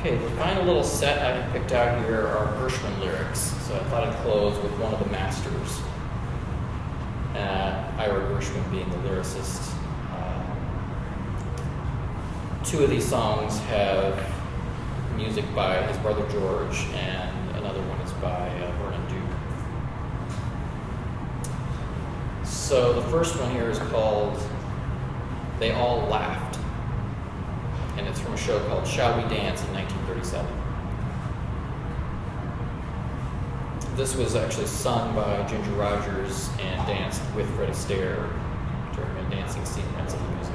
Okay, the final little set I picked out here are Gershwin lyrics. So I thought I'd close with one of the masters, Ira Gershwin being the lyricist. Two of these songs have music by his brother George, and another one is by Vernon Duke. So the first one here is called They All Laughed, and it's from a show called Shall We Dance in 1937. This was actually sung by Ginger Rogers and danced with Fred Astaire during a dancing sequence of the music.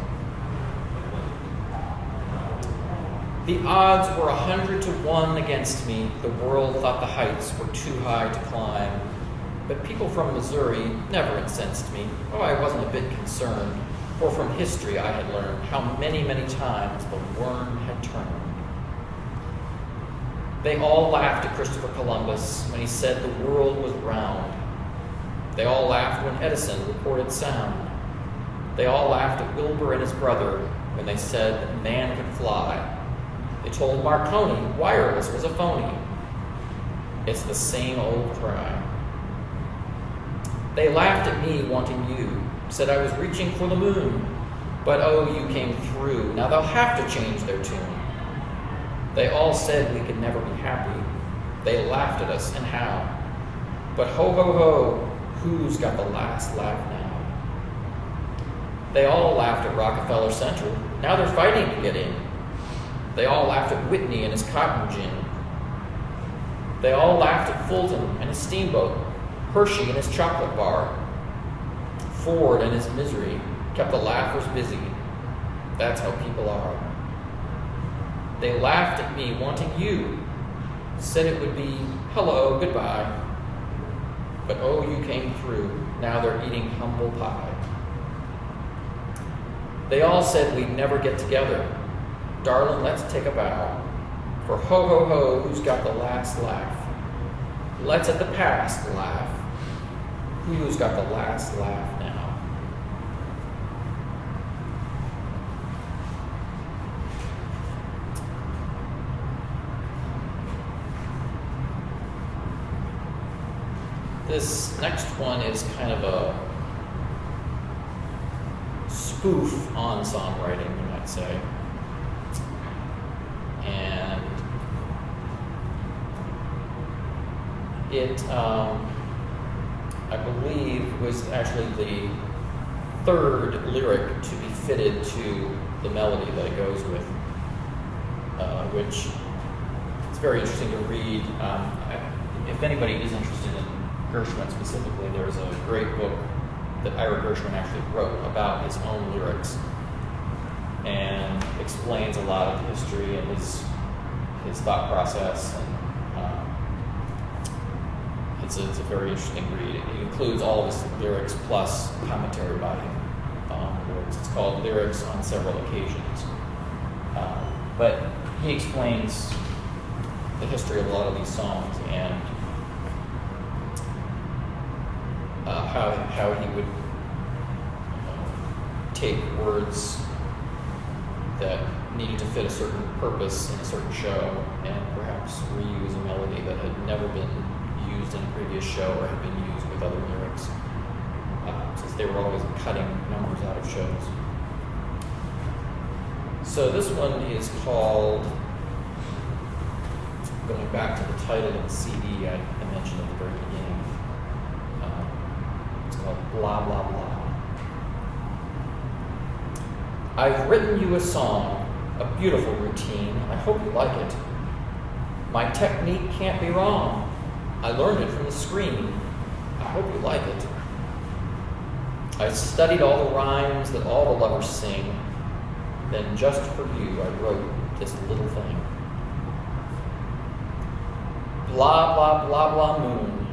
The odds were 100 to 1 against me. The world thought the heights were too high to climb. But people from Missouri never incensed me. Oh, I wasn't a bit concerned, for from history I had learned how many, many times the worm had turned. They all laughed at Christopher Columbus when he said the world was round. They all laughed when Edison reported sound. They all laughed at Wilbur and his brother when they said that man could fly. They told Marconi wireless was a phony. It's the same old cry. They laughed at me wanting you, said I was reaching for the moon. But oh, you came through. Now they'll have to change their tune. They all said we could never be happy. They laughed at us, and how. But ho, ho, ho, who's got the last laugh now? They all laughed at Rockefeller Center. Now they're fighting to get in. They all laughed at Whitney and his cotton gin. They all laughed at Fulton and his steamboat, Hershey and his chocolate bar. Ford and his misery kept the laughers busy. That's how people are. They laughed at me wanting you, said it would be hello, goodbye. But oh, you came through. Now they're eating humble pie. They all said we'd never get together. Darling, let's take a bow. For ho, ho, ho, who's got the last laugh? Let's at the past laugh. Who's got the last laugh now? This next one is kind of a spoof on songwriting, you might say. And it, I believe, was actually the third lyric to be fitted to the melody that it goes with, which is very interesting to read. If anybody is interested in Gershwin specifically, there's a great book that Ira Gershwin actually wrote about his own lyrics and explains a lot of the history and his thought process. And it's a very interesting read. It includes all of his lyrics plus commentary by him on the lyrics. It's called Lyrics on Several Occasions. But he explains the history of a lot of these songs and how he would take words that needed to fit a certain purpose in a certain show and perhaps reuse a melody that had never been used in a previous show or had been used with other lyrics, since they were always cutting numbers out of shows. So this one is called, going back to the title of the CD I mentioned at the very beginning, it's called Blah, Blah, Blah. I've written you a song, a beautiful routine. I hope you like it. My technique can't be wrong. I learned it from the screen. I hope you like it. I studied all the rhymes that all the lovers sing. Then just for you, I wrote this little thing. Blah, blah, blah, blah, moon.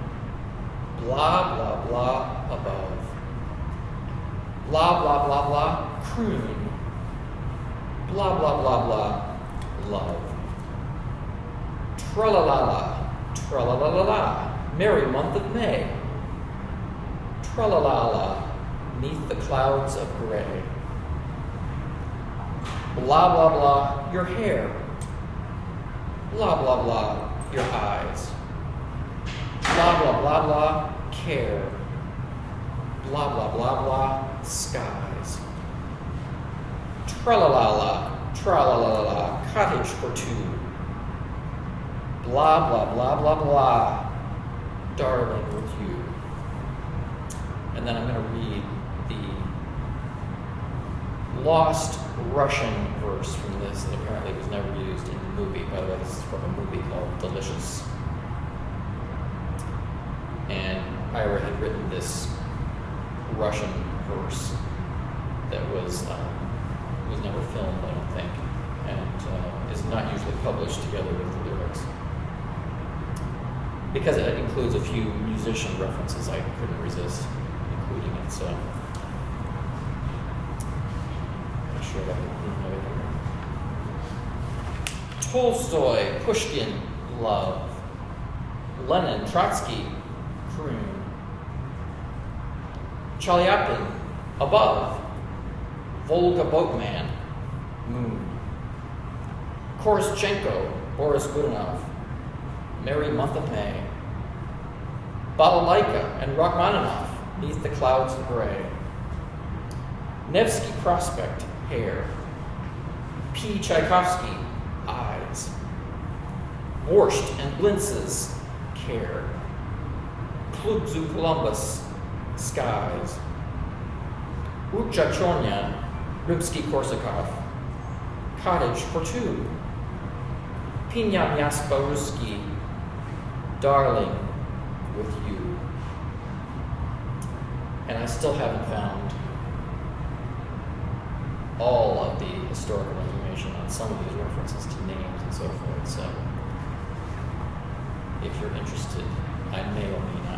Blah, blah, blah, above. Blah, blah, blah, blah, croon. Blah, blah, blah, blah, love. Tra-la-la-la, tra-la-la-la-la, merry month of May. Tra-la-la-la, neath the clouds of gray. Blah, blah, blah, your hair. Blah, blah, blah, your eyes. Blah, blah, blah, blah, care. Blah, blah, blah, blah, skies. Tra-la-la-la, tra-la-la-la, cottage for two. Blah, blah, blah, blah, blah, darling with you. And then I'm going to read the lost Russian verse from this that apparently was never used in the movie. By the way, this is from a movie called Delicious. And Ira had written this Russian verse that was never filmed, I don't think, and is not usually published together with the lyrics. Because it includes a few musician references, I couldn't resist including it, so I'm sure that I didn't have it here. Tolstoy, Pushkin, love. Lenin, Trotsky, croon. Chalyapin, above. Volga boatman, moon. Koroschenko, Boris Godunov, merry month of May. Balalaika and Rachmaninoff, neath the clouds of gray. Nevsky Prospect, hair. P. Tchaikovsky, eyes. Borscht and Blintzes, care. Club zu Columbus, skies. Uchachornya, Rimsky-Korsakov, cottage for two. Pinyat-Yaspowski, darling with you. And I still haven't found all of the historical information on some of these references to names and so forth. So if you're interested, I may or may not